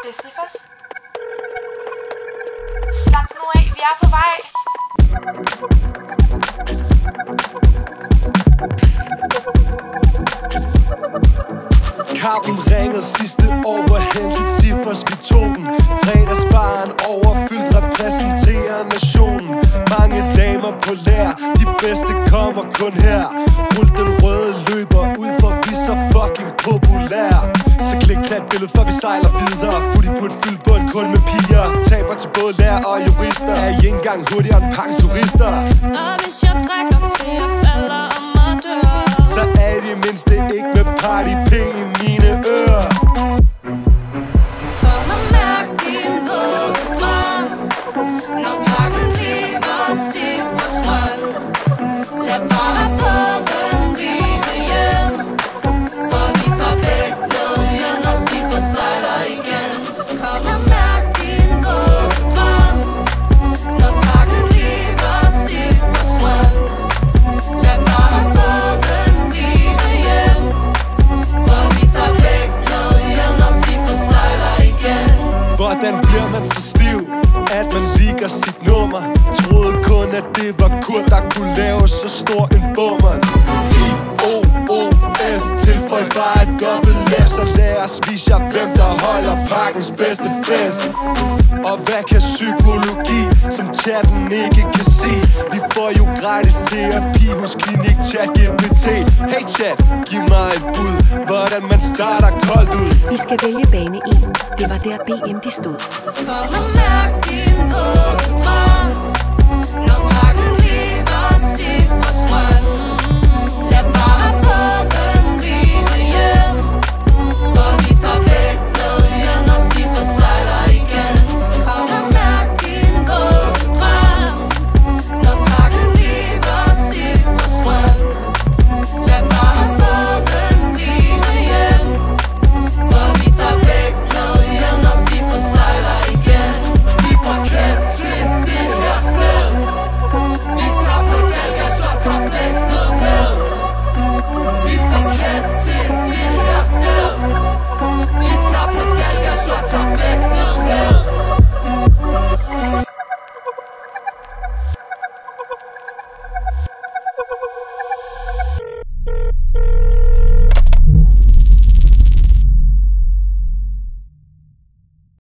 Det er Sifas. Slap nu af, vi er på vej. Kampen ringede sidste år, hvor heldigt Sifas vi tog den. Fredagsbaren overfyldt repræsenterer nationen. Mange damer på lær, de bedste kommer kun her. Rul den røde løber ud, for vi så fucking populær. Så klik, tag et billede, før vi sejler videre. Footy på et fyldt bund, kun med piger. Taber til både lærer og jurister. Er I ikke engang hurtigere end pakke turister? Og hvis jeg drikker til jeg falder om og dør, så er I det mindste ikke med party p i mine ører. Kom og mærk din våde drøm, når pakken bliver Sifas drøm. Lad bare båden blive hjem, for vi tager begge ned hjem, når Sifas sejler igen. Kom og mærk din våde drøm, når pakken bliver Sifas drøm. Lad bare båden blive hjem, for vi tager begge ned hjem, når Sifas sejler igen. Hvordan bliver man så stiv, at man ligger sit nummer? Troede kun, at det var Kurt, der kunne lave så stor en bummer. I-O-O-S, tilføj bare et dobbelt S, og lad os vise jer, hvem der holder pakkens bedste fest. Og hvad kan psykologi, som chatten ikke kan se? Vi får jo gratis terapi hos Klinik ChatGPT. Hey chat, giv mig et bud, hvordan man starter koldt ud. I skal vælge bane 1. Det var der BM de stod. Kom og mærk din våde drøm,